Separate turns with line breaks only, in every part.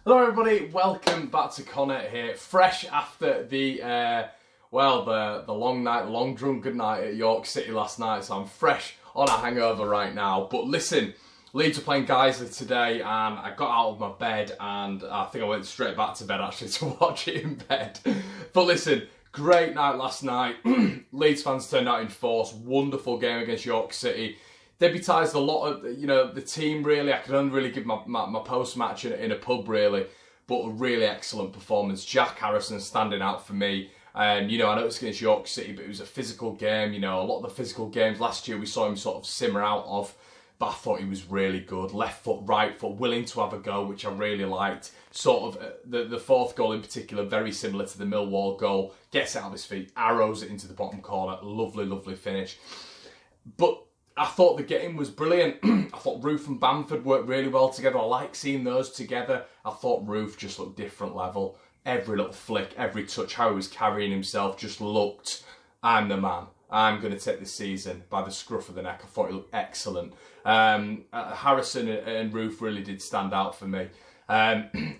Hello everybody, welcome back to Conor here, fresh after the long night, long drunken night at York City last night, so I'm fresh on a hangover right now. But listen, Leeds are playing Guiseley today and I got out of my bed and I think I went straight back to bed actually to watch it in bed. But listen, great night last night. Leeds fans turned out in force, wonderful game against York City. Deputised a lot of, the team really. I could only really give my post-match in a pub really, but a really excellent performance. Jack Harrison standing out for me. I know it's against York City, but it was a physical game. A lot of the physical games last year we saw him sort of simmer out of, but I thought he was really good. Left foot, right foot, willing to have a go, which I really liked. Sort of the fourth goal in particular, very similar to the Millwall goal. Gets it out of his feet, arrows it into the bottom corner. Lovely, lovely finish. But I thought the game was brilliant. I thought Roof and Bamford worked really well together. I like seeing those together. I thought Roof just looked different level. Every little flick, every touch, how he was carrying himself just looked, I'm the man. I'm going to take this season by the scruff of the neck. I thought he looked excellent. Harrison and Roof really did stand out for me.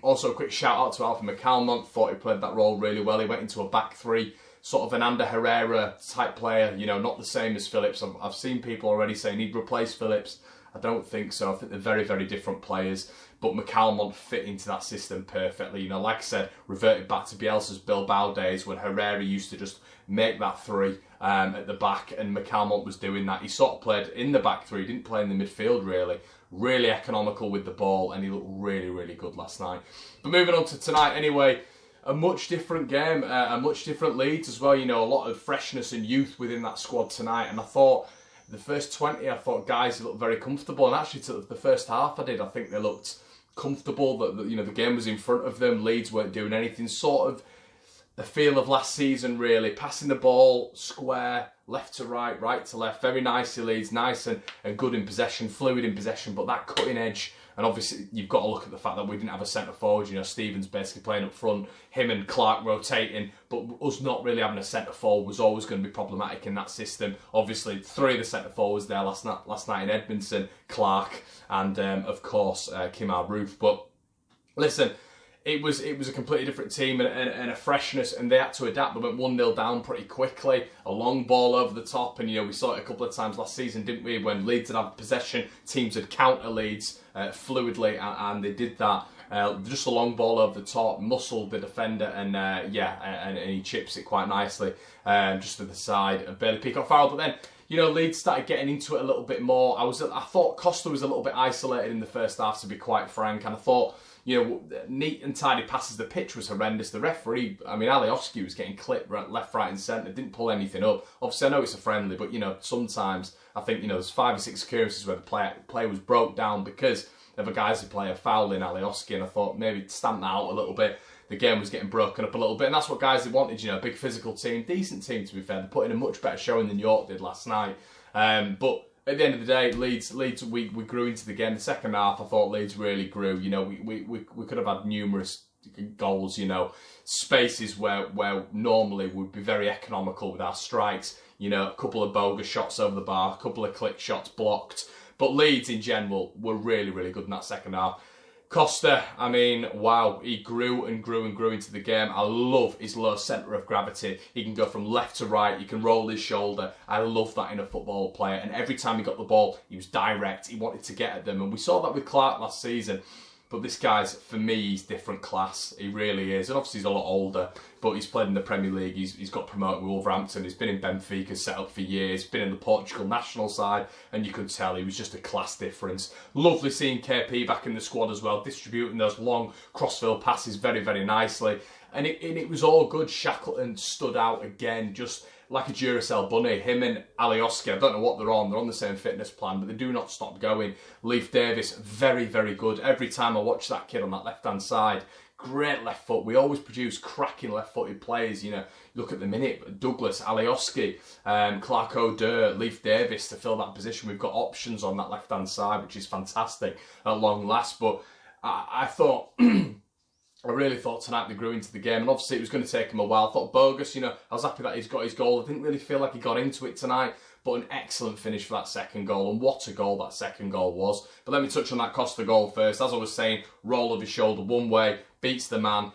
Also, a quick shout out to Alfie McCalmont. Thought he played that role really well. He went into a back three. Sort of an Ander Herrera type player, not the same as Phillips. I've seen people already saying he'd replace Phillips. I don't think so. I think they're very, very different players. But McCalmont fit into that system perfectly. Like I said, reverted back to Bielsa's Bilbao days when Herrera used to just make that three at the back, and McCalmont was doing that. He sort of played in the back three, didn't play in the midfield really. Really economical with the ball, and he looked really, really good last night. But moving on to tonight anyway, a much different game, a much different Leeds as well. A lot of freshness and youth within that squad tonight. And I thought the first 20, I thought guys looked very comfortable. And actually, to the first half, I think they looked comfortable. That the game was in front of them. Leeds weren't doing anything. Sort of the feel of last season, really. Passing the ball square, left to right, right to left. Very nicely, Leeds. Nice and good in possession, fluid in possession. But that cutting edge. And obviously, you've got to look at the fact that we didn't have a centre forward. Stevens basically playing up front, him and Clark rotating, but us not really having a centre forward was always going to be problematic in that system. Obviously, three of the centre forwards there last night in Edmondson, Clark, and of course Kemar Roof. But listen, it was a completely different team and a freshness, and they had to adapt. They went 1-0 down pretty quickly. A long ball over the top, and we saw it a couple of times last season, didn't we? When Leeds had had possession, teams had counter Leeds fluidly, and they did that. Just a long ball over the top, muscled the defender, and he chips it quite nicely just to the side of Bailey Peacock-Farrell. But then, Leeds started getting into it a little bit more. I thought Costa was a little bit isolated in the first half, to be quite frank, and I thought, neat and tidy passes. The pitch was horrendous. The referee, Alioski was getting clipped left, right and centre. Didn't pull anything up. Obviously, I know it's a friendly, but, sometimes I think, there's 5 or 6 occurrences where the play was broke down because of a Guiseley player fouling Alioski, and I thought maybe stamp that out a little bit. The game was getting broken up a little bit, and that's what Guiseley wanted, a big physical team, decent team to be fair. They put in a much better showing than York did last night. But at the end of the day, Leeds, we grew into the game. The second half, I thought Leeds really grew. We could have had numerous goals, spaces where normally we'd be very economical with our strikes. A couple of bogus shots over the bar, a couple of click shots blocked. But Leeds in general were really, really good in that second half. Costa, wow, he grew and grew and grew into the game. I love his low centre of gravity. He can go from left to right. He can roll his shoulder. I love that in a football player. And every time he got the ball, he was direct. He wanted to get at them. And we saw that with Clark last season. But this guy's, for me, he's different class. He really is. And obviously he's a lot older, but he's played in the Premier League. He's got promoted with Wolverhampton. He's been in Benfica, set up for years. Been in the Portugal national side, and you could tell he was just a class difference. Lovely seeing KP back in the squad as well, distributing those long crossfield passes very, very nicely. And it was all good. Shackleton stood out again, just like a Duracell bunny. Him and Alioski, I don't know what they're on the same fitness plan, but they do not stop going. Leif Davis, very, very good. Every time I watch that kid on that left-hand side, great left foot. We always produce cracking left-footed players. Look at the minute, Douglas, Alioski, Clark O'Dur, Leif Davis to fill that position. We've got options on that left-hand side, which is fantastic at long last. But I thought I really thought tonight they grew into the game, and obviously it was going to take him a while. I thought Bogus, I was happy that he's got his goal. I didn't really feel like he got into it tonight, but an excellent finish for that second goal, and what a goal that second goal was. But let me touch on that Costa goal first. As I was saying, roll of his shoulder one way, beats the man.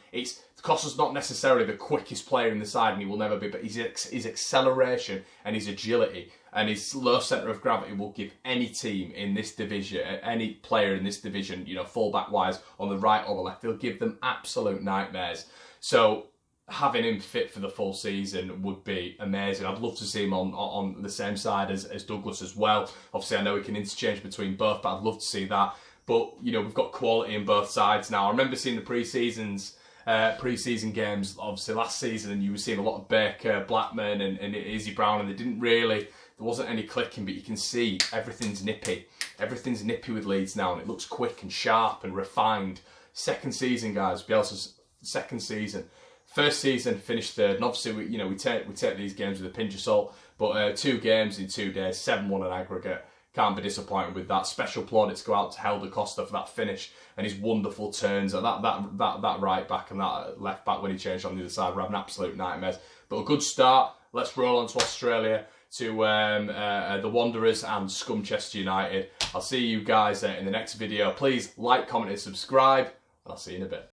Costa's not necessarily the quickest player in the side, and he will never be, but his acceleration and his agility and his low centre of gravity will give any team in this division, any player in this division, you know, full-back-wise, on the right or the left, he'll give them absolute nightmares. So having him fit for the full season would be amazing. I'd love to see him on the same side as Douglas as well. Obviously, I know we can interchange between both, but I'd love to see that. But, you know, we've got quality in both sides now. I remember seeing the pre-season games, obviously last season, and you were seeing a lot of Baker, Blackman and Izzy Brown, and there wasn't any clicking, but you can see everything's nippy. Everything's nippy with Leeds now, and it looks quick and sharp and refined. Second season, guys, Bielsa's second season. First season, finished third, and obviously we take these games with a pinch of salt, but 2 games in 2 days, 7-1 in aggregate. Can't be disappointed with that. Special plaudits go out to Helder Costa for that finish and his wonderful turns. That right back and that left back when he changed on the other side were having absolute nightmares. But a good start. Let's roll on to Australia, to the Wanderers and Scumchester United. I'll see you guys in the next video. Please like, comment and subscribe, and I'll see you in a bit.